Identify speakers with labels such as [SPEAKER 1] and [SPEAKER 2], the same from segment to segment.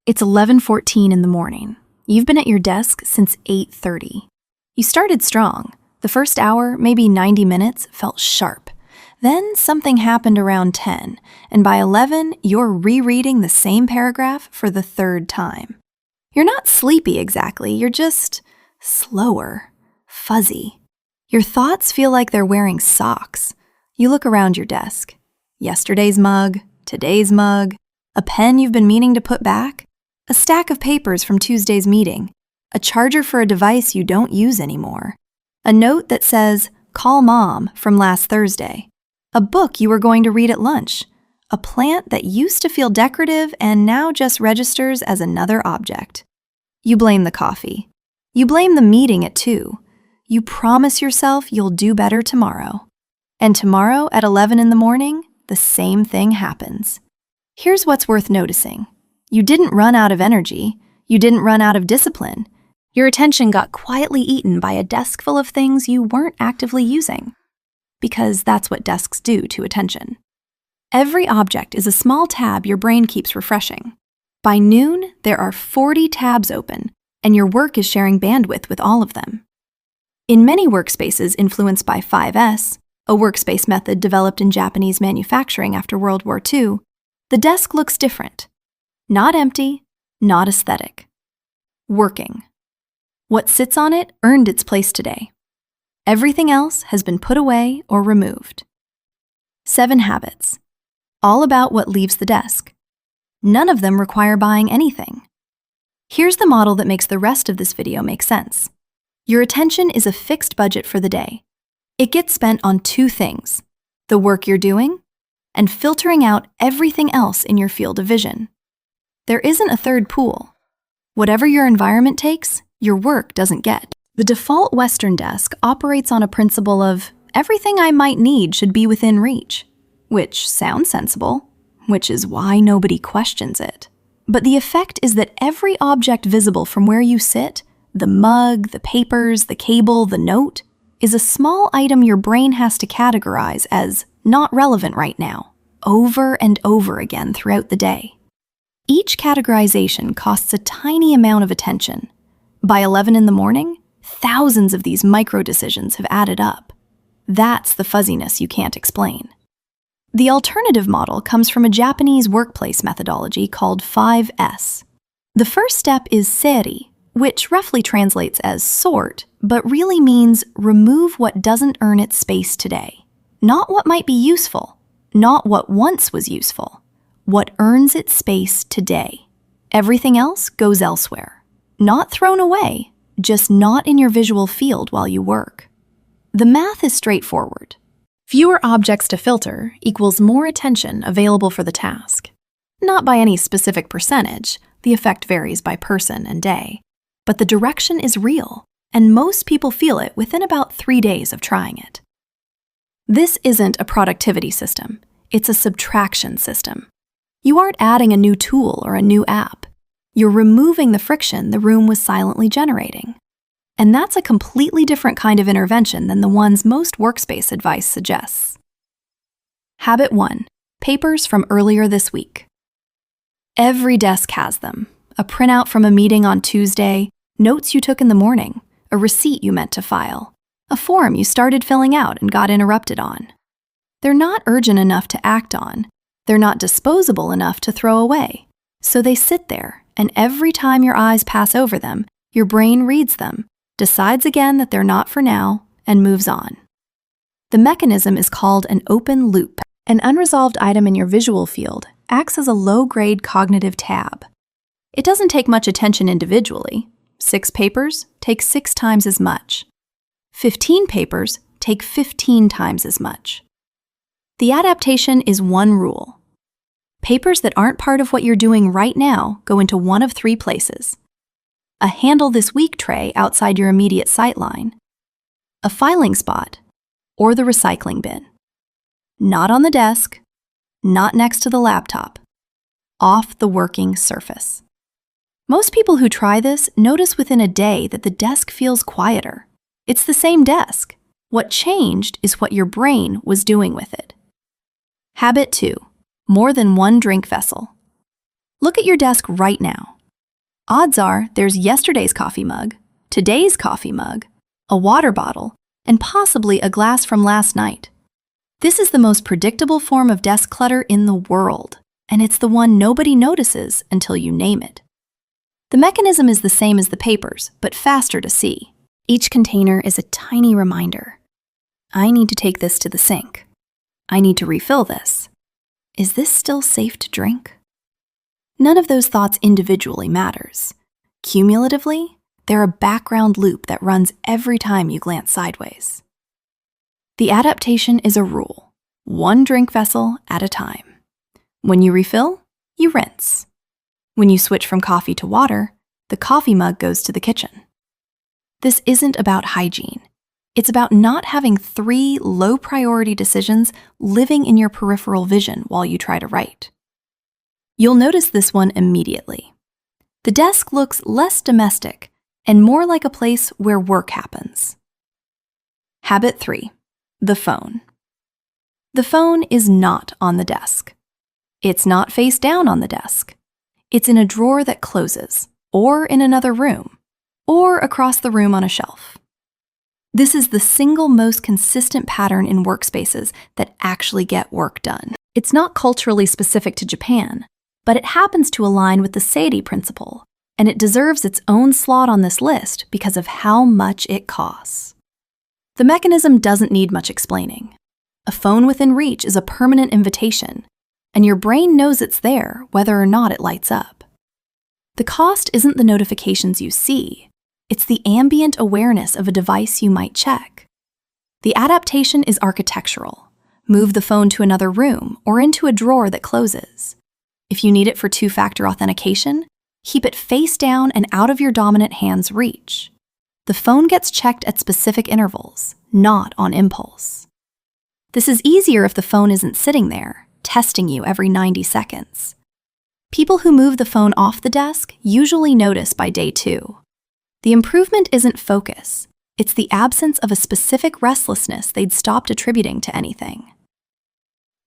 [SPEAKER 1] It's 11:14 in the morning. You've been at your desk since 8:30. You started strong. The first hour, maybe 90 minutes, felt sharp. Then something happened around 10, and by 11, you're rereading the same paragraph for the third time. You're not sleepy exactly, you're just slower, fuzzy. Your thoughts feel like they're wearing socks. You look around your desk. Yesterday's mug, today's mug, a pen you've been meaning to put back, a stack of papers from Tuesday's meeting, a charger for a device you don't use anymore, a note that says, "Call Mom" from last Thursday, a book you were going to read at lunch, a plant that used to feel decorative and now just registers as another object. You blame the coffee. You blame the meeting at 2. You promise yourself you'll do better tomorrow. And tomorrow at 11 in the morning, the same thing happens. Here's what's worth noticing. You didn't run out of energy. You didn't run out of discipline. Your attention got quietly eaten by a desk full of things you weren't actively using. Because that's what desks do to attention. Every object is a small tab your brain keeps refreshing. By noon, there are 40 tabs open, and your work is sharing bandwidth with all of them. In many workspaces influenced by 5S, a workspace method developed in Japanese manufacturing after World War II, the desk looks different. Not empty, not aesthetic. Working. What sits on it earned its place today. Everything else has been put away or removed. 7 habits. All about what leaves the desk. None of them require buying anything. Here's the model that makes the rest of this video make sense. Your attention is a fixed budget for the day. It gets spent on 2 things: the work you're doing and filtering out everything else in your field of vision. There isn't a third pool. Whatever your environment takes, your work doesn't get. The default Western desk operates on a principle of everything I might need should be within reach, which sounds sensible, which is why nobody questions it. But the effect is that every object visible from where you sit, the mug, the papers, the cable, the note, is a small item your brain has to categorize as not relevant right now, over and over again throughout the day. Each categorization costs a tiny amount of attention. By 11 in the morning, thousands of these micro-decisions have added up. That's the fuzziness you can't explain. The alternative model comes from a Japanese workplace methodology called 5S. The first step is seri, which roughly translates as sort, but really means remove what doesn't earn its space today. Not what might be useful, not what once was useful. What earns its space today. Everything else goes elsewhere. Not thrown away, just not in your visual field while you work. The math is straightforward. Fewer objects to filter equals more attention available for the task. Not by any specific percentage, the effect varies by person and day, but the direction is real, and most people feel it within about 3 days of trying it. This isn't a productivity system, it's a subtraction system. You aren't adding a new tool or a new app. You're removing the friction the room was silently generating. And that's a completely different kind of intervention than the ones most workspace advice suggests. Habit 1. Papers from earlier this week. Every desk has them. A printout from a meeting on Tuesday, notes you took in the morning, a receipt you meant to file, a form you started filling out and got interrupted on. They're not urgent enough to act on. They're not disposable enough to throw away. So they sit there, and every time your eyes pass over them, your brain reads them, decides again that they're not for now, and moves on. The mechanism is called an open loop. An unresolved item in your visual field acts as a low-grade cognitive tab. It doesn't take much attention individually. 6 papers take 6 times as much. 15 papers take 15 times as much. The adaptation is one rule. Papers that aren't part of what you're doing right now go into one of 3 places. A handle this week tray outside your immediate sightline, a filing spot, or the recycling bin. Not on the desk, not next to the laptop, off the working surface. Most people who try this notice within a day that the desk feels quieter. It's the same desk. What changed is what your brain was doing with it. Habit 2. More than one drink vessel. Look at your desk right now. Odds are there's yesterday's coffee mug, today's coffee mug, a water bottle, and possibly a glass from last night. This is the most predictable form of desk clutter in the world, and it's the one nobody notices until you name it. The mechanism is the same as the papers, but faster to see. Each container is a tiny reminder. I need to take this to the sink. I need to refill this. Is this still safe to drink? None of those thoughts individually matters. Cumulatively, they're a background loop that runs every time you glance sideways. The adaptation is a rule, one drink vessel at a time. When you refill, you rinse. When you switch from coffee to water, the coffee mug goes to the kitchen. This isn't about hygiene. It's about not having 3 low-priority decisions living in your peripheral vision while you try to write. You'll notice this one immediately. The desk looks less domestic and more like a place where work happens. Habit 3. The phone. The phone is not on the desk. It's not face down on the desk. It's in a drawer that closes, or in another room, or across the room on a shelf. This is the single most consistent pattern in workspaces that actually get work done. It's not culturally specific to Japan, but it happens to align with the Seiei principle, and it deserves its own slot on this list because of how much it costs. The mechanism doesn't need much explaining. A phone within reach is a permanent invitation, and your brain knows it's there whether or not it lights up. The cost isn't the notifications you see, it's the ambient awareness of a device you might check. The adaptation is architectural. Move the phone to another room or into a drawer that closes. If you need it for 2-factor authentication, keep it face down and out of your dominant hand's reach. The phone gets checked at specific intervals, not on impulse. This is easier if the phone isn't sitting there, testing you every 90 seconds. People who move the phone off the desk usually notice by day 2. The improvement isn't focus, it's the absence of a specific restlessness they'd stopped attributing to anything.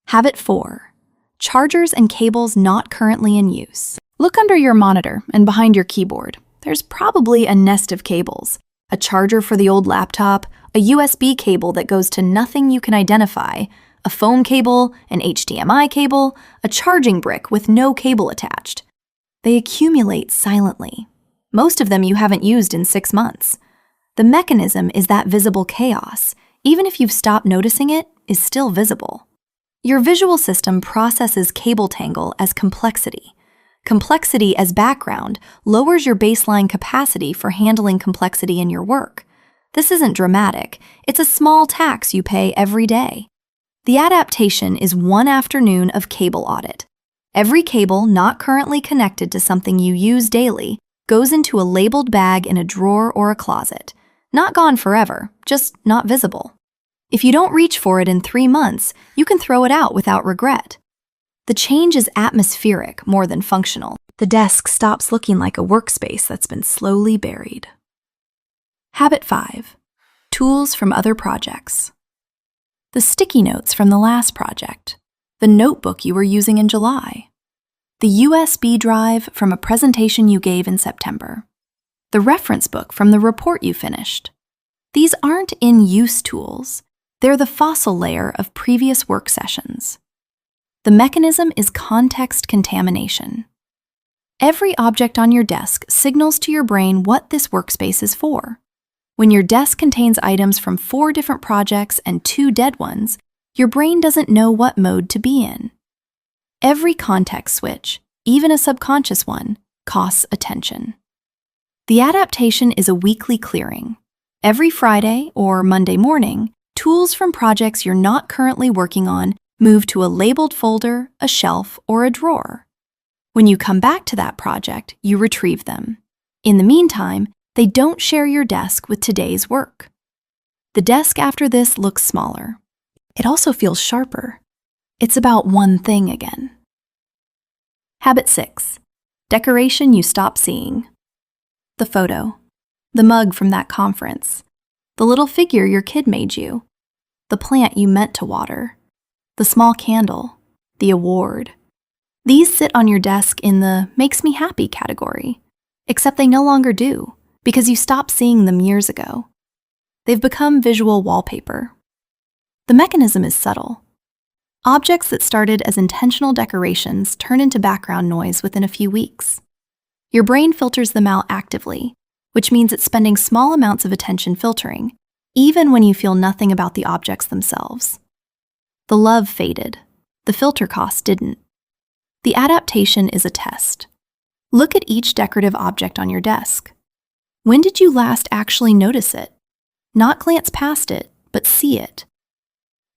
[SPEAKER 1] Habit 4. Chargers and cables not currently in use. Look under your monitor and behind your keyboard. There's probably a nest of cables. A charger for the old laptop, a USB cable that goes to nothing you can identify, a phone cable, an HDMI cable, a charging brick with no cable attached. They accumulate silently. Most of them you haven't used in 6 months. The mechanism is that visible chaos, even if you've stopped noticing it, is still visible. Your visual system processes cable tangle as complexity. Complexity as background lowers your baseline capacity for handling complexity in your work. This isn't dramatic. It's a small tax you pay every day. The adaptation is one afternoon of cable audit. Every cable not currently connected to something you use daily goes into a labeled bag in a drawer or a closet. Not gone forever, just not visible. If you don't reach for it in 3 months, you can throw it out without regret. The change is atmospheric more than functional. The desk stops looking like a workspace that's been slowly buried. Habit 5. Tools from other projects. The sticky notes from the last project. The notebook you were using in July. The USB drive from a presentation you gave in September. The reference book from the report you finished. These aren't in-use tools. They're the fossil layer of previous work sessions. The mechanism is context contamination. Every object on your desk signals to your brain what this workspace is for. When your desk contains items from 4 different projects and 2 dead ones, your brain doesn't know what mode to be in. Every context switch, even a subconscious one, costs attention. The adaptation is a weekly clearing. Every Friday or Monday morning, tools from projects you're not currently working on move to a labeled folder, a shelf, or a drawer. When you come back to that project, you retrieve them. In the meantime, they don't share your desk with today's work. The desk after this looks smaller. It also feels sharper. It's about one thing again. Habit 6. Decoration you stop seeing. The photo. The mug from that conference. The little figure your kid made you. The plant you meant to water. The small candle. The award. These sit on your desk in the makes me happy category, except they no longer do because you stopped seeing them years ago. They've become visual wallpaper. The mechanism is subtle. Objects that started as intentional decorations turn into background noise within a few weeks. Your brain filters them out actively, which means it's spending small amounts of attention filtering, even when you feel nothing about the objects themselves. The love faded. The filter cost didn't. The adaptation is a test. Look at each decorative object on your desk. When did you last actually notice it? Not glance past it, but see it.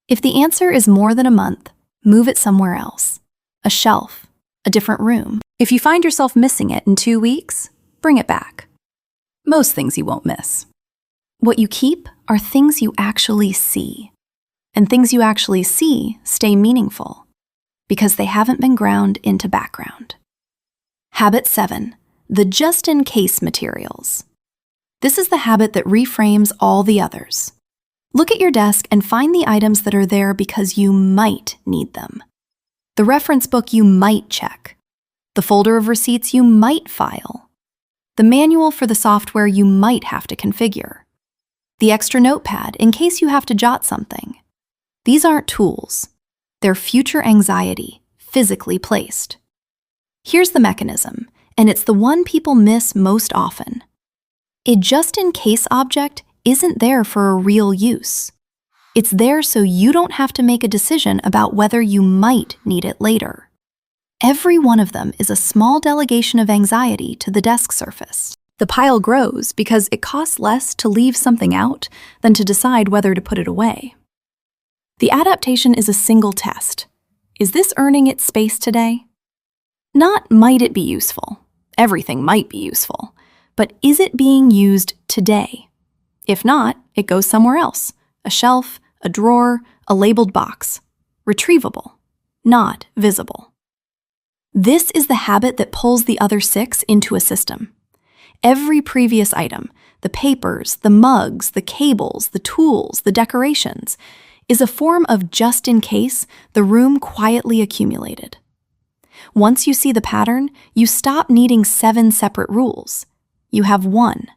[SPEAKER 1] If the answer is more than a month, move it somewhere else. A shelf, a different room. If you find yourself missing it in 2 weeks, bring it back. Most things you won't miss. What you keep are things you actually see. And things you actually see stay meaningful because they haven't been ground into background. Habit 7, the just-in-case materials. This is the habit that reframes all the others. Look at your desk and find the items that are there because you might need them. The reference book you might check. The folder of receipts you might file. The manual for the software you might have to configure. The extra notepad in case you have to jot something. These aren't tools. They're future anxiety, physically placed. Here's the mechanism, and it's the one people miss most often. A just-in-case object isn't there for a real use. It's there so you don't have to make a decision about whether you might need it later. Every one of them is a small delegation of anxiety to the desk surface. The pile grows because it costs less to leave something out than to decide whether to put it away. The adaptation is a single test. Is this earning its space today? Not might it be useful. Everything might be useful. But is it being used today? If not, it goes somewhere else. A shelf, a drawer, a labeled box. Retrievable, not visible. This is the habit that pulls the other 6 into a system. Every previous item, the papers, the mugs, the cables, the tools, the decorations, is a form of just in case the room quietly accumulated. Once you see the pattern, you stop needing 7 separate rules. You have 1.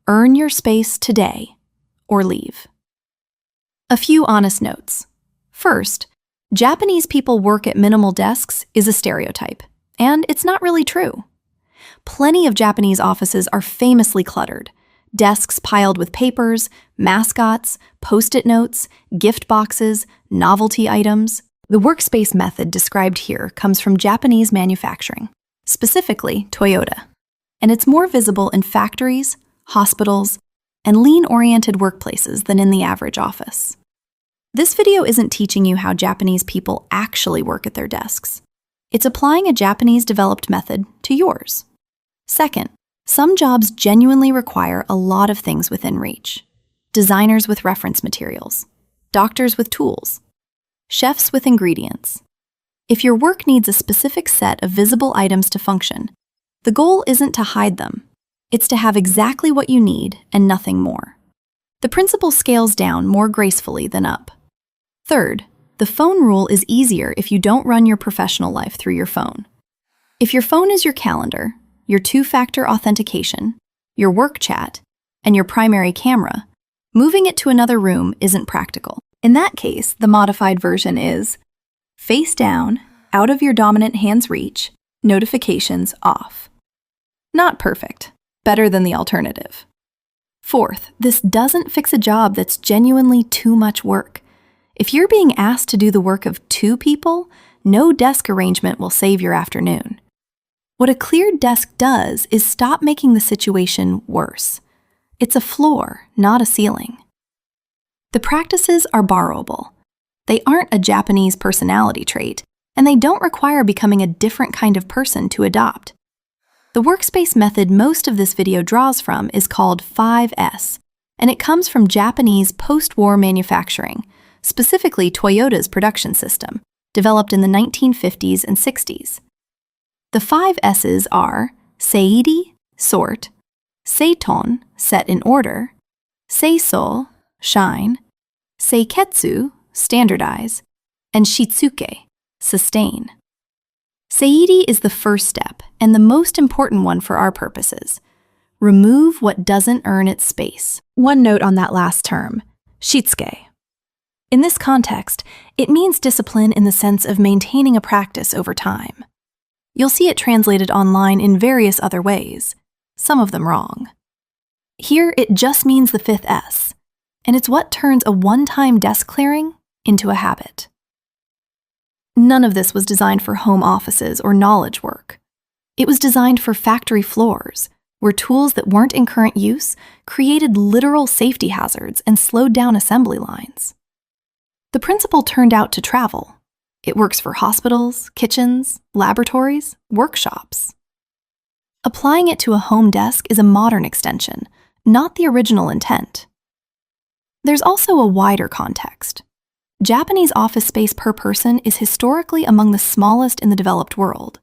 [SPEAKER 1] Earn your space today, or leave. A few honest notes. First, Japanese people work at minimal desks is a stereotype, and it's not really true. Plenty of Japanese offices are famously cluttered. Desks piled with papers, mascots, post-it notes, gift boxes, novelty items. The Workspace method described here comes from Japanese manufacturing, specifically Toyota, and it's more visible in factories, hospitals, and lean-oriented workplaces than in the average office. This video isn't teaching you how Japanese people actually work at their desks. It's applying a Japanese-developed method to yours. Second, some jobs genuinely require a lot of things within reach. Designers with reference materials, doctors with tools, chefs with ingredients. If your work needs a specific set of visible items to function, the goal isn't to hide them. It's to have exactly what you need and nothing more. The principle scales down more gracefully than up. Third, the phone rule is easier if you don't run your professional life through your phone. If your phone is your calendar, your 2-factor authentication, your work chat, and your primary camera, moving it to another room isn't practical. In that case, the modified version is face down, out of your dominant hand's reach, notifications off. Not perfect. Better than the alternative. Fourth, this doesn't fix a job that's genuinely too much work. If you're being asked to do the work of 2 people, no desk arrangement will save your afternoon. What a cleared desk does is stop making the situation worse. It's a floor, not a ceiling. The practices are borrowable. They aren't a Japanese personality trait, and they don't require becoming a different kind of person to adopt. The Workspace method most of this video draws from is called 5S, and it comes from Japanese post-war manufacturing, specifically Toyota's production system, developed in the 1950s and 60s. The 5 S's are seiri, sort, seiton, set in order, seiso, shine, seiketsu, standardize, and shitsuke, sustain. Seiyuki is the first step and the most important one for our purposes. Remove what doesn't earn its space. One note on that last term, shitsuke. In this context, it means discipline in the sense of maintaining a practice over time. You'll see it translated online in various other ways, some of them wrong. Here, it just means the fifth S, and it's what turns a one-time desk clearing into a habit. None of this was designed for home offices or knowledge work. It was designed for factory floors, where tools that weren't in current use created literal safety hazards and slowed down assembly lines. The principle turned out to travel. It works for hospitals, kitchens, laboratories, workshops. Applying it to a home desk is a modern extension, not the original intent. There's also a wider context. Japanese office space per person is historically among the smallest in the developed world,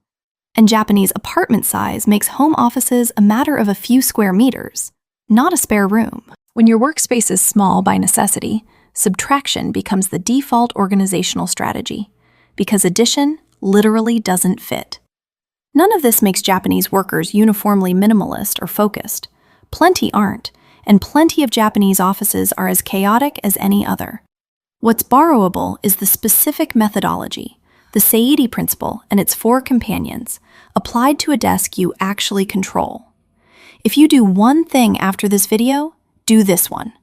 [SPEAKER 1] and Japanese apartment size makes home offices a matter of a few square meters, not a spare room. When your workspace is small by necessity, subtraction becomes the default organizational strategy, because addition literally doesn't fit. None of this makes Japanese workers uniformly minimalist or focused. Plenty aren't, and plenty of Japanese offices are as chaotic as any other. What's borrowable is the specific methodology, the Seiyuki principle and its 4 companions, applied to a desk you actually control. If you do one thing after this video, do this one.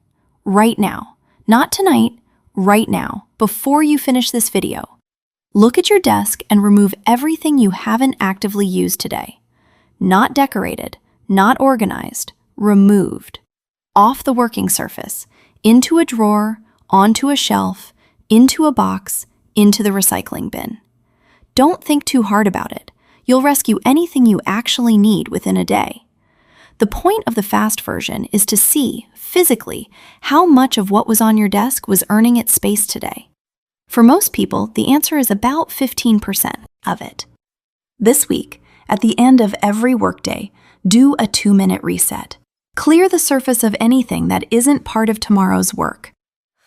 [SPEAKER 1] Right now. Not tonight, right now, before you finish this video. Look at your desk and remove everything you haven't actively used today. Not decorated, not organized, removed. Off the working surface, into a drawer, onto a shelf, into a box, into the recycling bin. Don't think too hard about it. You'll rescue anything you actually need within a day. The point of the fast version is to see, physically, how much of what was on your desk was earning its space today. For most people, the answer is about 15% of it. This week, at the end of every workday, do a 2-minute reset. Clear the surface of anything that isn't part of tomorrow's work.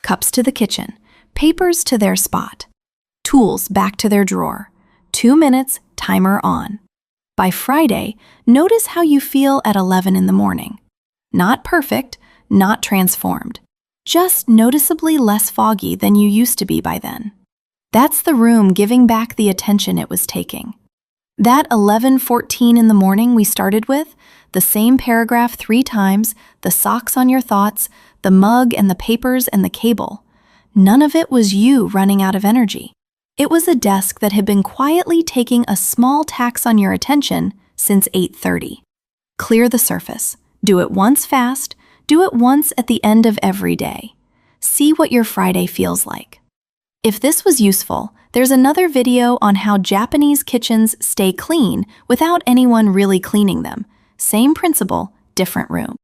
[SPEAKER 1] Cups to the kitchen, papers to their spot, tools back to their drawer. 2 minutes, timer on. By Friday, notice how you feel at 11 in the morning. Not perfect, not transformed. Just noticeably less foggy than you used to be by then. That's the room giving back the attention it was taking. That 11:14 in the morning we started with, the same paragraph 3 times, the socks on your thoughts, the mug and the papers and the cable. None of it was you running out of energy. It was a desk that had been quietly taking a small tax on your attention since 8:30. Clear the surface. Do it once fast. Do it once at the end of every day. See what your Friday feels like. If this was useful, there's another video on how Japanese kitchens stay clean without anyone really cleaning them. Same principle, different room.